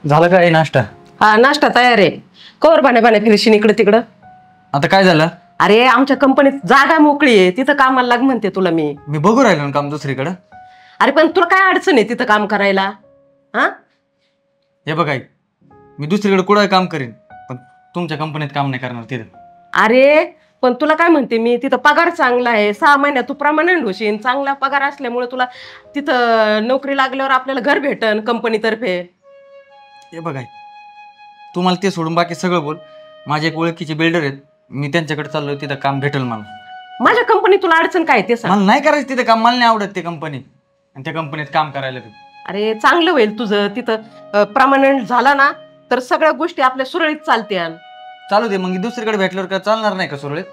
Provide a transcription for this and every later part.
झालं काय नाश्ता? हा नाश्ता तयार आहे. कवर बाण्या फिरशीन इकडे तिकडं. आता काय झालं? अरे आमच्या कंपनीत जागा मोकळी आहे, तिथं कामाला लाग म्हणते तुला मी बघू राहिलो ना काम दुसरीकडे. अरे पण तुला काय अडचण आहे तिथं काम करायला? हा हे बघ आई, मी दुसरीकडे कुठं काम करीन, पण तुमच्या कंपनीत काम नाही करणार तिथं. अरे पण तुला काय म्हणते मी, तिथं पगार चांगला आहे, 6 महिन्यात तू परमनंट होशील. चांगला पगार असल्यामुळे तुला तिथं नोकरी लागल्यावर आपल्याला घर भेटन कंपनीतर्फे. हे बघ आई, तू मला ते सोडून बाकी सगळं बोल. माझे एक ओळखीचे बिल्डर आहेत, मी त्यांच्याकडे चाललोय, तिथं काम भेटेल मला. माझ्या कंपनीत तुला अडचण काय ते सांग. मला नाही करायचं तिथं काम, मला नाही आवडत ते कंपनी आणि त्या कंपनीत काम करायला. अरे चांगलं होईल तुझं, तिथं परमनंट झाला ना तर सगळ्या गोष्टी आपल्या सुरळीत चालत्याल. चालू दे मग, दुसरीकडे भेटल्यावर का चालणार नाही का सुरळीत?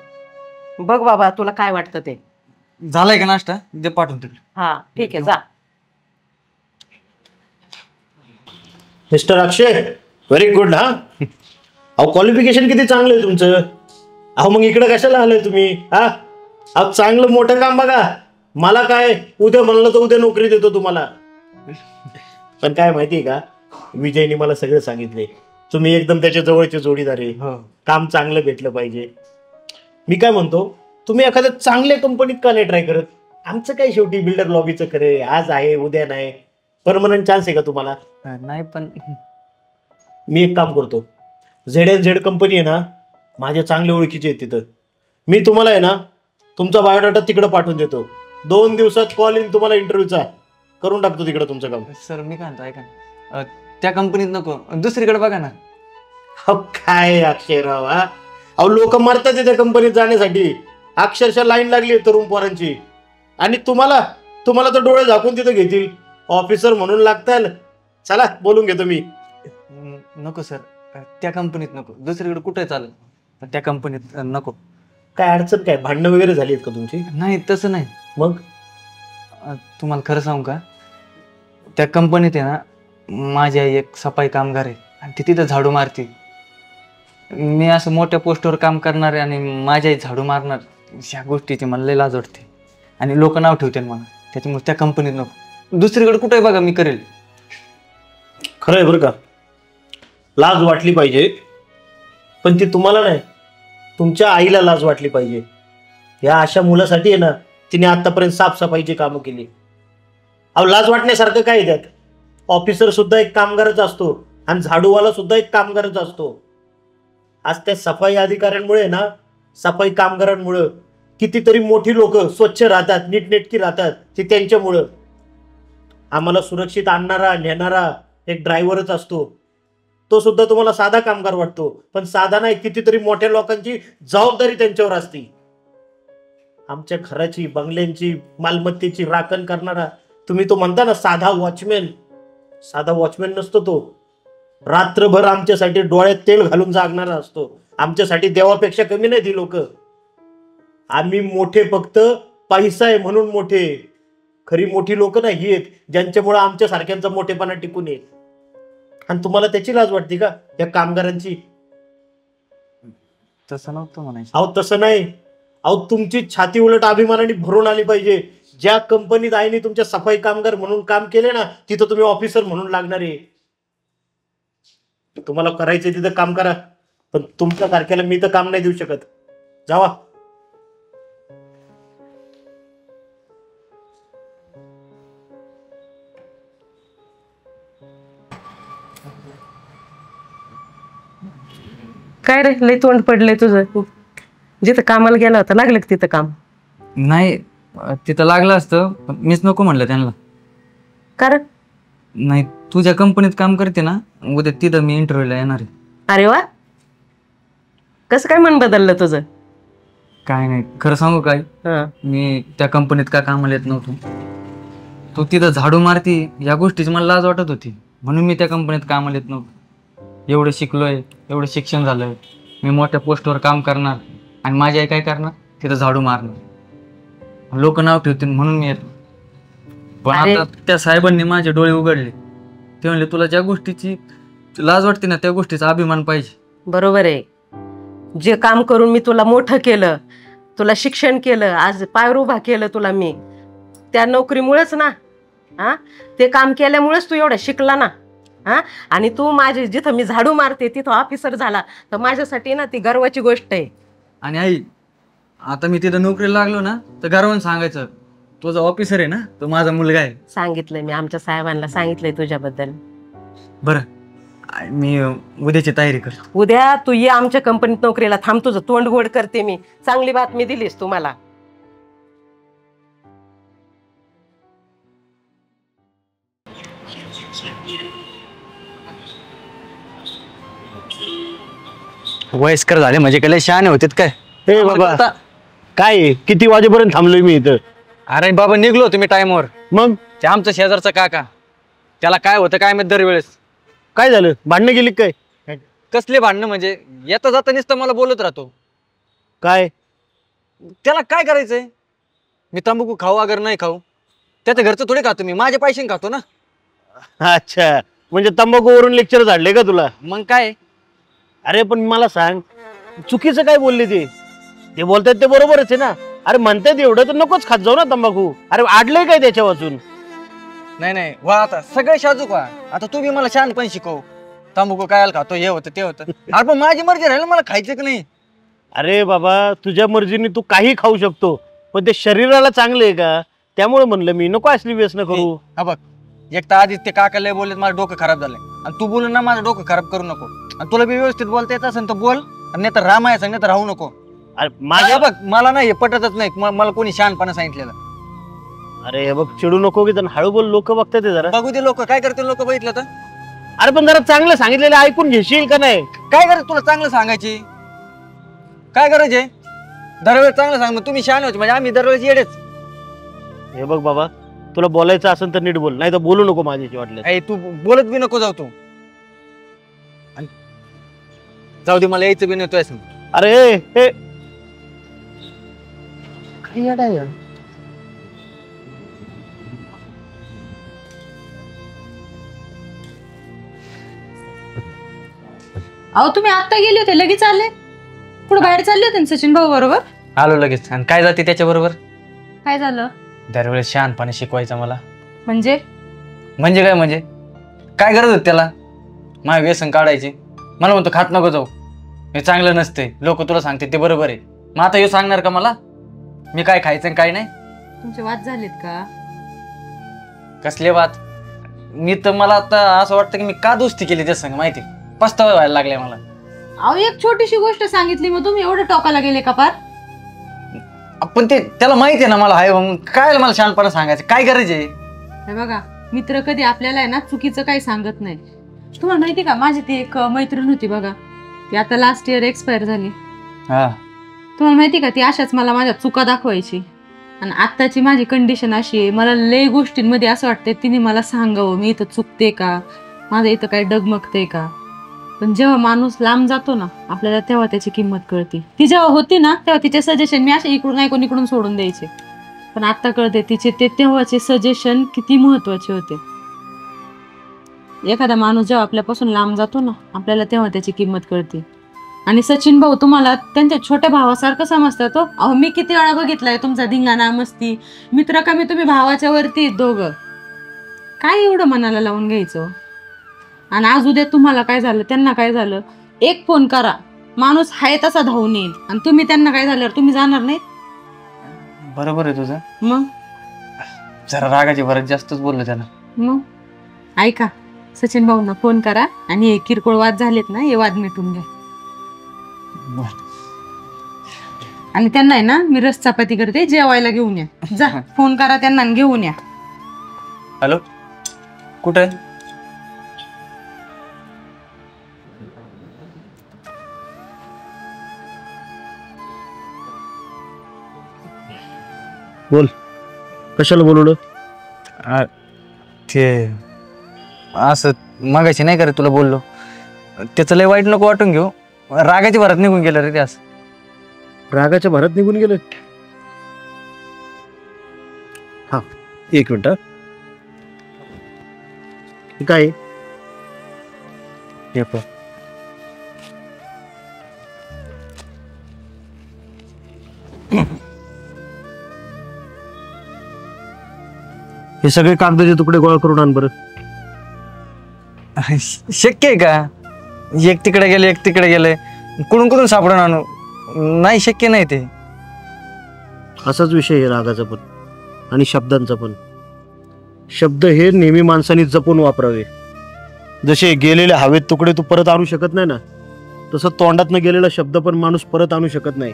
बघ बाबा तुला काय वाटतं ते. झालाय का नाश्ता? दे पाठवून तिकडे. हा ठीक आहे, जा. मिस्टर अक्षय, व्हेरी गुड. हा अहो क्वालिफिकेशन किती चांगलं आहे तुमचं. अहो मग इकडे कशाला आलोय तुम्ही? हा अहो चांगलं मोठं काम बघा. मला काय उद्या म्हणलं तर उद्या नोकरी देतो तुम्हाला. पण काय माहितीये का, विजयने मला सगळं सांगितले. तुम्ही एकदम त्याच्या जवळचे जोडीदार आहे. काम चांगलं भेटलं पाहिजे. मी काय म्हणतो, तुम्ही एखाद्या चांगल्या कंपनीत का नाही ट्राय करत? आमचं काय शेवटी बिल्डर लॉबीचं करे, आज आहे उद्या नाही. परमनंट चान्स आहे का तुम्हाला? नाही पण मी एक काम करतो, ZNZ कंपनी आहे ना, माझ्या चांगल्या ओळखीचे आहेत तिथं. मी तुम्हाला आहे ना तुमचा बायोडाटा तिकडं पाठवून देतो. 2 दिवसात कॉल इन तुम्हाला इंटरव्ह्यूचा करून टाकतो तिकडं तुमचं काम. सर मी काय म्हणतो ऐका ना, त्या कंपनीत नको, दुसरीकडे बघा ना. हो काय अक्षयराव, हा अहो लोक मरतात त्या कंपनीत जाण्यासाठी. अक्षरशः लाईन लागली आहे तरुण पोरांची. आणि तुम्हाला तर डोळे झाकून तिथं घेतील. ऑफिसर म्हणून लागताल. चला बोलून घेतो मी. नको सर, त्या कंपनीत नको, दुसरीकडे कुठे चालेल, पण त्या कंपनीत नको. काय अडचण काय, भांडणं वगैरे झाली आहेत का तुमची? नाही तसं नाही. मग तुम्हाला खरं सांगू का, त्या कंपनीत आहे ना माझी आई एक सफाई कामगार आहे आणि ती तिथं झाडू मारते. मी असं मोठ्या पोस्टवर काम करणार आहे आणि माझी आई झाडू मारणार, ह्या गोष्टीची मला लय लाज वाटते आणि लोक नाव ठेवतील मला. त्याच्यामुळे त्या कंपनीत नको, दुसरीकडे कुठे बघा मी करेल. खरं आहे बरं का, लाज वाटली पाहिजे, पण ती तुम्हाला नाही, तुमच्या आईला लाज वाटली पाहिजे. या अशा मुलासाठी आहे ना तिने आतापर्यंत साफसफाईची कामं केली. अहो लाज वाटण्यासारखं काय त्यात? ऑफिसर सुद्धा एक कामगारच असतो आणि झाडूवाला सुद्धा एक कामगारच असतो. आज त्या सफाई अधिकाऱ्यांमुळे ना, सफाई कामगारांमुळं कितीतरी मोठी लोक स्वच्छ राहतात, नीटनेटकी राहतात. ते त्यांच्यामुळं. आम्हाला सुरक्षित आणणारा नेणारा एक ड्रायव्हरच असतो, तो सुद्धा तुम्हाला साधा कामगार वाटतो, पण साधा नाही, कितीतरी मोठ्या लोकांची जबाबदारी त्यांच्यावर असते. आमच्या घराची, बंगल्यांची, मालमत्तेची राखण करणारा तुम्ही तो म्हणता ना साधा वॉचमॅन. साधा वॉचमॅन नसतो तो. रात्रभर आमच्यासाठी डोळ्यात तेल घालून जागणारा असतो. आमच्यासाठी देवापेक्षा कमी नाही ती लोक. आम्ही मोठे फक्त पैसा आहे म्हणून मोठे. खरी मोठी लोक नाही आहेत ज्यांच्यामुळे आमच्या सारख्यांचा मोठेपणा टिकून येईल. आणि तुम्हाला त्याची लाज वाटते का, या कामगारांची? तसं नव्हतं म्हणायचं. अहो तसं नाही. अहो तुमची छाती उलट अभिमानाने भरून आली पाहिजे. ज्या कंपनीत आईने तुमच्या सफाई कामगार म्हणून काम केले ना, तिथं तुम्ही ऑफिसर म्हणून लागणार आहे. तुम्हाला करायचंय तिथं काम करा, पण तुमच्या सारख्याला मी तर काम नाही देऊ शकत. जावा. काय रे लय तोंड पडलंय तुझं? जिथं कामाला गेला होता लागलं का तिथं काम? नाही तिथं लागलं असतं, पण मीच नको म्हणलं त्यांना. कारण नाही, तुझ्या कंपनीत काम करते ना, उद्या तिथं मी इंटरव्ह्यूला येणार आहे. अरे वा, कसं काय मन बदललं तुझं? काय नाही, खरं सांगू काय, हा मी त्या कंपनीत का कामाला येत नव्हतो. तू तिथं झाडू मारती या गोष्टीची मला लाज वाटत होती, म्हणून मी त्या कंपनीत कामाला येत नव्हतो. एवढं शिकलोय, एवढं शिक्षण झालंय, मी मोठ्या पोस्टवर काम करणार आणि माझी आई काय करणार, तिथं झाडू मारणार. लोक नाव ठेवतील म्हणून मी येतो. पण आता त्या साहेबांनी माझे डोळे उघडले. ते म्हणले तुला ज्या गोष्टीची लाज वाटते ना, त्या गोष्टीचा अभिमान पाहिजे. बरोबर आहे. जे काम करून मी तुला मोठं केलं, तुला शिक्षण केलं, आज पाय उभा केलं तुला मी, त्या नोकरीमुळेच ना. हा ते काम केल्यामुळेच तू एवढा शिकला ना. हा. आणि तू माझे जिथं मी झाडू मारते तिथं ऑफिसर झाला तर माझ्यासाठी ना ती गर्वाची गोष्ट आहे. आणि आई, आता मी तिथं नोकरीला लागलो ना तर गर्वाने सांगायचं, तो जो ऑफिसर आहे ना तो माझा मुलगा आहे. सांगितलंय मी, आमच्या साहेबांना सांगितलंय तुझ्याबद्दल. बरं, मी उद्याची तयारी कर. उद्या तू ये आमच्या कंपनीत नोकरीला. थांब, तुझं तोंड गोड करते मी. चांगली बातमी दिलीस तुम्हाला. वयस्कर झाले म्हणजे काय लय शहाणे होतेत काय? हे बाबा, काय आहे? किती वाजेपर्यंत थांबलोय मी इथं? अरे बाबा, निघलो तुम्ही टाइमवर. मग ते आमचं शेजारचं काका, त्याला काय होतं काय माहित दरवेळेस. काय झालं? भांडणं गेली काय? कसले भांडणं म्हणजे, येता जाता नुसतं मला बोलत राहतो. काय त्याला काय करायचंय? मी तंबाखू खाऊ अगर नाही खाऊ, त्याच्या घरचं थोडे खातो मी, माझ्या पैशाने खातो ना. अच्छा, म्हणजे तंबाखूवरून लेक्चर झाडले का तुला? मग काय? अरे पण मला सांग, चुकीचं काय बोलले ते? ते बोलतात ते बरोबरच आहे ना. अरे म्हणतात एवढं तर नकोच खात जाऊ ना तंबाखू. अरे आडलंय काय त्याच्या वाचून? नाही नाही, वा आता सगळे शाजूक व्हा. आता तू बी मला शहाणपण शिकव. तंबाखू काय खातो, हे होतं ते होतं. अरे पण माझी मर्जी राहिलं, मला खायचं की नाही? अरे बाबा, तुझ्या मर्जीने तू काही खाऊ शकतो, पण ते शरीराला चांगलं आहे का? त्यामुळे म्हणलं मी नको असली व्यसन करू. हा बघ, एक तर आधीच ते काका लय बोलले, माझं डोकं खराब झालंय. आणि तू बोलून ना माझं डोकं खराब करू नको. आणि तुला बी व्यवस्थित बोलता येत असेल तर बोल, आणि नाही तर रामाया सांग, नाही तर राहू नको. अरे माझ्या बघ, मला नाही हे पटतच नाही, मला कोणी शहाणपणा सांगितलेलं. अरे हे बघ, चिडू नको की हळू बोल, लोक बघतात ते जरा. बघू दे लोक काय करतील, लोक बघितलं तर. अरे पण जरा चांगलं सांगितलेलं ऐकून घेशील का नाही? काय गरज तुला चांगलं सांगायची? काय गरज आहे? दरवेळेस चांगलं सांग, मग तुम्ही शहाणे होते म्हणजे आम्ही दरवेळेस येडेच. हे बघ बाबा, तुला बोलायचं असेल तर नीट बोल, नाही तर बोलू नको माझ्याशी वाटलं. ऐ तू बोलत बी नको जाऊ तू. जाऊ दे, मला यायचं बी नव्हतं असं. अरे हे काय येडा आहे? अहो तुम्ही आता गेले होते, लगेच आले? कुठं बाहेर चालले होते ना सचिन भाऊ बरोबर? आलो लगेच. आणि काय जाते त्याच्या बरोबर? काय झालं? दरवेळेस शहाणपणे शिकवायचा मला. म्हणजे म्हणजे काय म्हणजे? काय गरज होती त्याला माझं व्यसन काढायची? मला म्हणतो खात नको जाऊ, हे चांगलं नसते, लोक तुला सांगते ते बरोबर आहे. मग आता हे सांगणार का मला मी काय खायचं आणि काय नाही? तुमचे वाद झालेत का? कसले वाद? मी तर, मला आता असं वाटतं की मी का दोस्ती केली त्या संग माहिती, पस्तावा व्हायला लागलाय मला. अहो एक छोटीशी गोष्ट सांगितली, मग तुम्ही एवढं टोकाला गेले का पार? पण ते त्याला माहिती आहे ना मला हाय, मग काय मला शहाणपणा सांगायचं, काय गरज आहे? हे बघा, मित्र कधी आपल्याला आहे ना चुकीचं काही सांगत नाही. तुम्हाला माहिती का, माझी ती एक मैत्रीण होती बघा, ती आता लास्ट इयर एक्सपायर झाली. हा, तुम्हाला माहिती का, ती अशाच मला माझ्या चुका दाखवायची. आणि आत्ताची माझी कंडिशन अशी आहे, मला लय गोष्टींमध्ये असं वाटतंय तिने मला सांगावं मी इथं चुकते का, माझं इथं काही डगमगते का. पण जेव्हा माणूस लांब जातो ना आपल्याला, तेव्हा त्याची किंमत कळते. ती जेव्हा होती ना तेव्हा तिचे सजेशन मी असे इकडून ऐकून इकडून सोडून द्यायचे, पण आता कळते तिचे ते तेव्हाचे सजेशन किती महत्वाचे होते. एखादा माणूस जेव्हा आपल्यापासून लांब जातो ना आपल्याला, तेव्हा त्याची किंमत कळते. आणि सचिन भाऊ तुम्हाला त्यांच्या छोट्या भावासारखं समजतात तो. अहो मी किती वेळा बघितलाय तुमचा धिंगाणा मस्ती, मित्र कमी तुम्ही भावाच्या वरती दोघं. काय एवढं मनाला लावून घ्यायचं? आणि आज उद्या तुम्हाला काय झालं, त्यांना काय झालं, एक फोन करा, माणूस हाय तसा धावून येईल. आणि तुम्ही त्यांना काय झाल्यावर तुम्ही जाणार नाही? बरोबर आहे तुझं. मग जरा रागाची भरत जास्तच बोललो त्याला. मग ऐका, सचिन भाऊंना फोन करा आणि हे किरकोळ वाद झालेत ना, हे वाद मिटून घ्या. आणि त्यांना आहे ना मी रस चपाती करते, जेवायला घेऊन या. जा फोन करा त्यांना आणि घेऊन या. हॅलो, कुठे? बोल, कशाला बोलवलं? ते असं मगाशी नाही करे तुला बोललो, त्याचं लय वाईट नको वाटून घेऊ. रागाच्या भरात निघून गेलं रे ते. असं रागाच्या भरात निघून गेलं? हा, एक मिनिट. काय हे पण हे सगळे कागदाचे तुकडे गोळा करून आण बरं. शक्य आहे का? एक तिकडे गेले एक तिकडे गेले, कुठून सापडून आणू? नाही, शक्य नाही ते. असाच विषय आहे रागाचा पण आणि शब्दांचा पण. शब्द हे नेहमी माणसाने जपून वापरावे. जसे गेलेले हवेत तुकडे तू परत आणू शकत नाही ना, तसं तोंडातनं गेलेला शब्द पण माणूस परत आणू शकत नाही.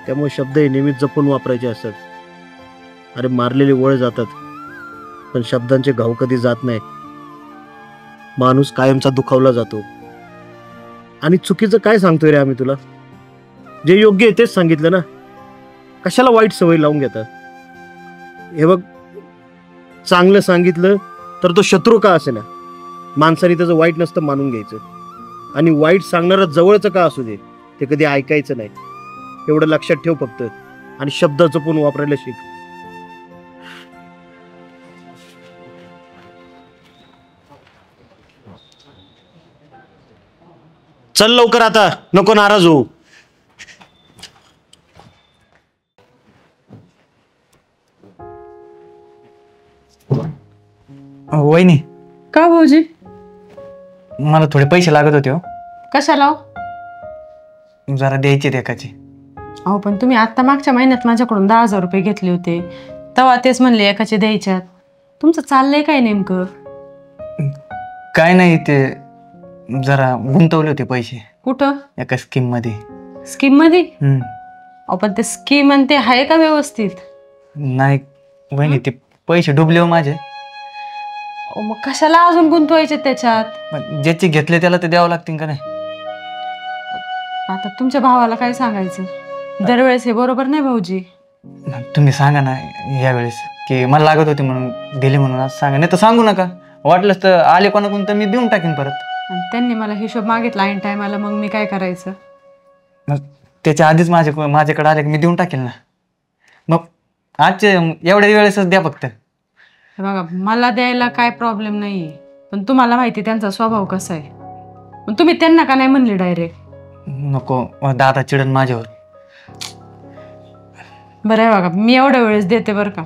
त्यामुळे शब्द हे नेहमी जपून वापरायचे असतात. अरे मारलेले वळ जातात, पण शब्दांचे घाव कधी जात नाही. माणूस कायमचा दुखावला जातो. आणि चुकीचं काय सांगतोय रे आम्ही तुला? जे योग्य आहे तेच सांगितलं ना. कशाला वाईट सवय लावून घेतात? हे बघ, चांगलं सांगितलं तर तो शत्रू का असे ना, माणसाने त्याचं वाईट नसतं मानून घ्यायचं. आणि वाईट सांगणारं जवळचं का असू दे, ते कधी ऐकायचं नाही. एवढं लक्षात ठेव फक्त. आणि शब्द जपून वापरायला शिक. चल लवकर आता, नको नाराज होऊ. वहिनी, का भाऊजी? मला थोडे पैसे लागत होते हो. कशाला हो? जरा द्यायचे एकाचे. अहो पण तुम्ही आता मागच्या महिन्यात माझ्याकडून 10,000 रुपये घेतले होते, तेव्हा तेच म्हणले एकाचे द्यायच्यात. तुमचं चाललंय काय नेमकं? काय नाही, ते जरा गुंतवले होते पैसे कुठं? एका स्कीम मध्ये. स्कीम मध्ये? अहो पण ते स्कीम आणि ते आहे का व्यवस्थित? नाही वहिनी, ते पैसे डुबले हो माझे. मग कशाला अजून गुंतवायचे त्याच्यात? पण ज्याचे घेतले त्याला ते द्यावं लागतील का नाही? आता तुमच्या भावाला काय सांगायचं? दरवेळेस हे बरोबर नाही भाऊजी. तुम्ही सांगा ना यावेळेस की मला लागत होते म्हणून दिले म्हणून. आज सांगा, नाही तर सांगू नका. वाटलंच तर आले कोणाकडून तर मी देऊन टाकीन परत. आणि त्यांनी मला हिशोब मागितला ऐन टायमाला, मग मी काय करायचं? मग त्याच्या आधीच माझ्याकडे आले की मी देऊन टाकेल ना. मग आजचे एवढ्या वेळेसच द्या फक्त. हे बघा, मला द्यायला काय प्रॉब्लेम नाहीये, पण तुम्हाला माहिती त्यांचा स्वभाव कसा आहे. पण तुम्ही त्यांना का नाही म्हणले डायरेक्ट? नको, दादा चिडन माझ्यावर. बरं आहे बघा, मी एवढ्या वेळेस देते बरं का,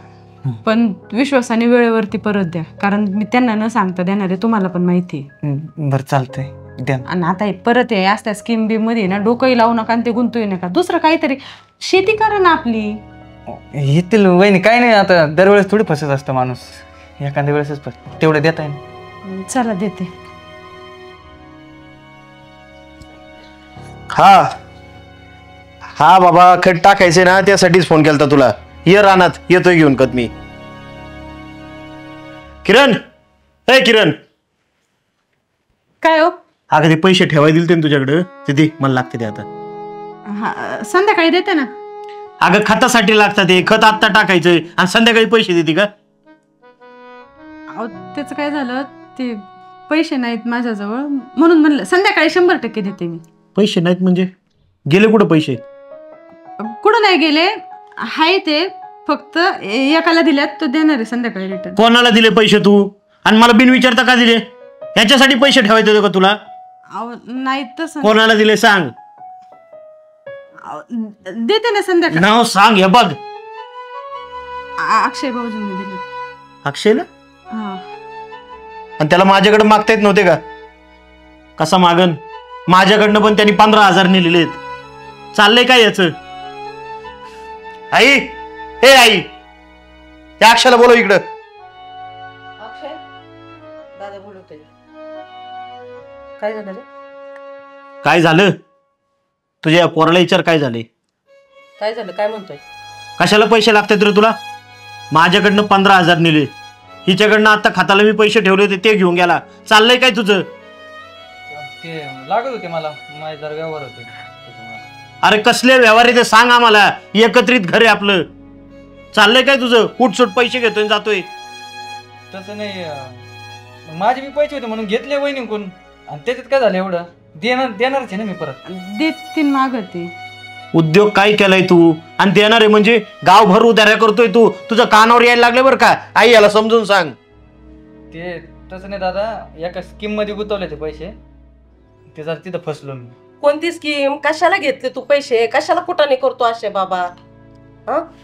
पण विश्वासाने वेळेवरती परत द्या, कारण मी त्यांना न सांगता देणार आहे, तुम्हाला पण माहिती आहे. बरं चालतंय, द्या. आणि आता हे परत आहे असत्या स्कीम बी मध्ये ना डोकंही लावू नका आणि ते गुंतवू नका. दुसरं काहीतरी शेती करा ना आपली. येतील वहिनी, काय नाही. आता दरवेळेस थोडी फसत असतं माणूस, एखाद्या वेळेसच तेवढं देता येईल. चला देते. हा हा बाबा, खत टाकायचे ना, त्यासाठीच फोन केलता तुला. ये रानात, येतोय घेऊन खत मी. किरण, ए किरण. काय हो? अगं ते पैसे ठेवाय दिले ना तुझ्याकडे, ते दे, मला लागते ते आता. संध्याकाळी देते ना. अगं खतासाठी लागतात ते. खत आत्ता टाकायचंय आणि संध्याकाळी पैसे देते का? अहो त्याचं काय झालं, ते पैसे नाहीत माझ्याजवळ, म्हणून म्हणलं संध्याकाळी 100% देते मी. पैसे नाहीत म्हणजे? गेले कुठं पैसे? कुठं नाही गेले, हाय ते, फक्त एकाला दिल्यात, तो देणार आहे संध्याकाळी रिटर्न. कोणाला दिले पैसे तू? आणि मला बिन विचारता का दिले? ह्याच्यासाठी पैसे ठेवायचे होते का तुला? अहो नाही तसं. कोणाला दिले सांग. देते ना संध्याकाळी. नाव सांग. हे बघ, अक्षय भाऊजींनी दिले. अक्षयला? हा. आणि त्याला माझ्याकडे मागता येत नव्हते का? कसा मागन? माझ्याकडनं पण त्यांनी 15,000 नेलेले आहेत. चाललंय काय याच? आई, हे आई, त्या अक्षयला बोलव इकडं. अक्षय, दादा बोलतोय. काय झालं रे? काय झालं? तुझ्या पोराला विचार काय झाले. काय झालं? काय म्हणतोय? कशाला पैसे लागतात रे तुला? माझ्याकडनं 15,000 नेले. हिच्याकडनं आता खाताला मी पैसे ठेवले होते, ते घेऊन गेला. चाललंय काय तुझं? ते लागत होते मला, माझे जरा व्यवहार होते. अरे कसले व्यवहार आहे ते सांग आम्हाला. एकत्रित घर आहे आपलं. चाललंय काय तुझं? उठसूट पैसे घेतोय जातोय. तसं नाही, माझे मी पैसे होते म्हणून घेतले वहिनीकडून, आणि त्याच्यात काय झालं एवढं? देणारच आहे ना मी परत. देतीन मागते. उद्योग काय केलाय तू? आणि देणार आहे म्हणजे गावभर उधाऱ्या करतोय तू. तुझं कानावर यायला लागले बरं का. आई याला समजून सांग. ते तसं नाही दादा, एका स्कीम मध्ये गुंतवले ते पैसे, ते जर तिथं फसलो मी. कोणती स्कीम? कशाला घेतले तू पैसे? कशाला कुठाने करतो असे बाबा?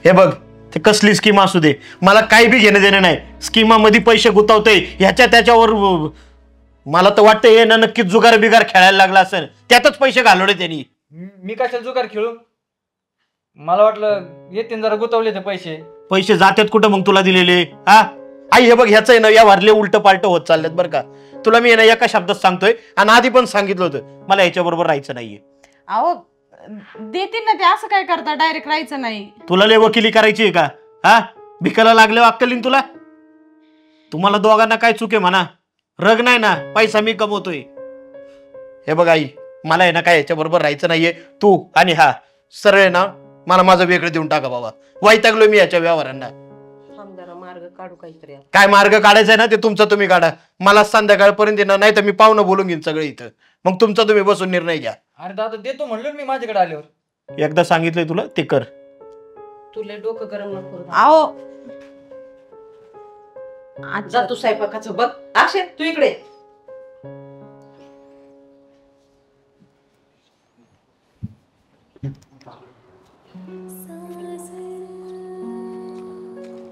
हे बघ, ते कसली स्कीम असू दे, मला काही बी घेणं देणं नाही. स्कीमामध्ये पैसे गुंतवतोय ह्याच्या त्याच्यावर मला तर वाटतं हे ना नक्कीच जुगार बिगार खेळायला लागला असेल, त्यातच पैसे घालवले त्यांनी. मी कशाला जुगार खेळू? मला वाटलं येते जरा गुतवले ते पैसे. पैसे जातात कुठं मग तुला दिलेले? हा आई हे बघ, ह्याचं आहे ना या वारले उलट पालट होत चाललेत बरं का. तुला मी ना एका शब्दात सांगतोय, आणि आधी पण सांगितलं होतं मला याच्या बरोबर राहायचं नाहीये. अहो देतील ना ते, असं काय करता डायरेक्ट राहायचं नाही. तुला लय वकिली करायची आहे का? हा भिकाला लागल्यावर अक्कल येईन तुला? तुम्हाला दोघांना काय चुके म्हणा, रग नाही ना, पैसा मी कमवतोय. हे बघ आई, मला आहे ना काय याच्या बरोबर राहायचं नाहीये. तू आणि हा सरळ आहे ना मला माझं वेगळं देऊन टाका बाबा. वैतागलो मी याच्या व्यवहारांना. मार्ग काढू काहीतरी. काय मार्ग काढायचा आहे ना ते तुमचा तुम्ही काढा. मला संध्याकाळपर्यंत येणार नाही तर मी पाहुणं बोलून घेईन सगळे इथं. मग तुमचा तुम्ही बसून निर्णय घ्या. अरे दादा देतो म्हणलो मी माझ्याकडे आल्यावर. एकदा सांगितलंय तुला ते कर. तुला डोकं गरम नको. अहो आज जा तू स्वयंपाकाचं बघ. अक्षय तू इकडे.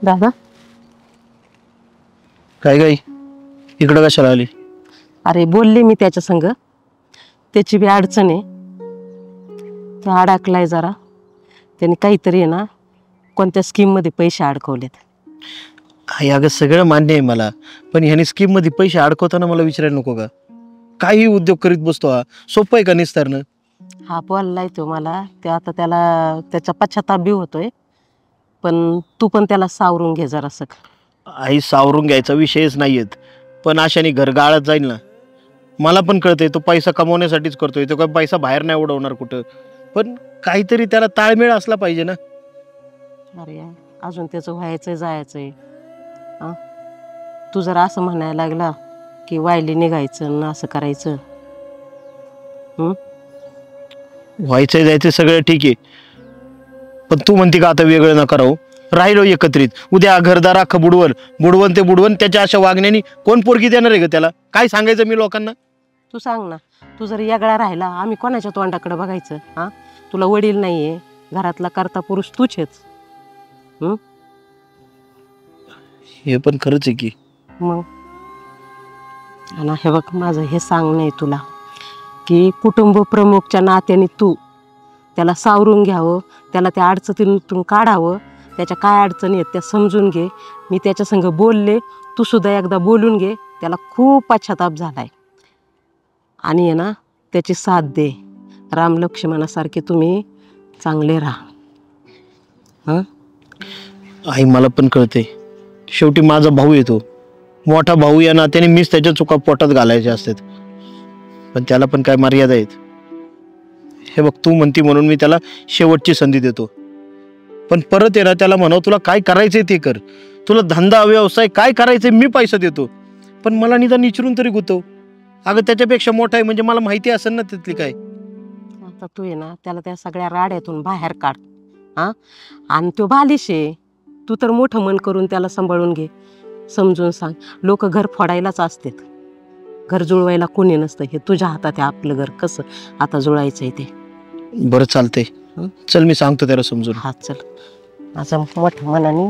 दादा काय काय इकडं कशाला आली? अरे बोलले मी त्याच्या संग, त्याची बी अडचण आहे. तो अडकलाय जरा. त्याने काहीतरी आहे ना कोणत्या स्कीम मध्ये पैसे अडकवलेत. आई अगं सगळं मान्य आहे मला, पण ह्याने स्कीम मध्ये पैसे अडकवताना मला विचारायला नको का? काही उद्योग करीत बसतो हा, सोपं आहे का निस्तारणं? हा बोललाय तो मला. ते आता त्याला त्याचा पश्चाताप बी होतोय, पण तू पण त्याला सावरून घे जरासं. आई सावरून घ्यायचा विषयच नाहीयेत, पण अशाने घर गाळत जाईल ना. मला पण कळतंय तो पैसा कमवण्यासाठीच करतोय, तो काय पैसा बाहेर नाही उडवणार कुठं. पण काहीतरी त्याला ताळमेळ असला पाहिजे ना. अरे अजून त्याचं व्हायचंय जायचंय. तू जर असं म्हणायला लागला की वायली निघायचं ना असं करायचं. व्हायचंय जायचं सगळं ठीक आहे, पण तू म्हणते का आता वेगळं नका राहू, राहिलो एकत्रित. उद्या घरदार अख्खं बुडवण ते बुडवण. त्याच्या अशा वागण्याने कोण पोरगी देणार आहे ग त्याला? काय सांगायचं मी लोकांना? तू सांग ना. तू जर वेगळा राहिला आम्ही कोणाच्या तोंडाकडे बघायचं? हा तुला वडील नाहीये, घरातला करता पुरुष तूच आहेस. हे पण खरंच आहे की. मग आणि हे बघ माझं हे सांग नाही तुला की कुटुंब प्रमुखच्या नात्याने तू त्याला सावरून घ्यावं, त्याला त्या अडचणीतून काढावं. त्याच्या काय अडचणी आहेत त्या समजून घे. मी त्याच्या संग बोलले, तू सुद्धा एकदा बोलून घे. त्याला खूप पश्चाताप झालाय आणि आहे ना त्याची साथ दे. राम लक्ष्मणासारखे तुम्ही चांगले राहा. आई मला पण कळते, शेवटी माझा भाऊ येतो, मोठा भाऊ या नात्याने मीच त्याच्या चुका पोटात घालायच्या असतात, पण त्याला पण काय मर्यादा आहेत. हे बघ तू म्हणती म्हणून मी त्याला शेवटची संधी देतो, पण परत आहे ना त्याला म्हणाव तुला काय करायचंय ते कर. तुला धंदा व्यवसाय काय करायचंय मी पैसा देतो, पण मला निदान विचारून तरी गुतव. अगं त्याच्यापेक्षा मोठा आहे म्हणजे मला माहिती असेल ना त्यातली काय. आता तू आहे ना त्याला त्या सगळ्या राड्यातून बाहेर काढ. आणि तो बालिश आहे. तू तर मोठं मन करून त्याला सांभाळून घे. समजून सांग. लोक घर फोडायलाच असतात, घर जुळवायला कोणी नसतं. हे तुझ्या हातात आहे आपलं घर कसं आता जुळायचंय ते. बरं चालतंय, चल मी सांगतो त्याला समजून. हा चल. माझं मोठ्या मनाने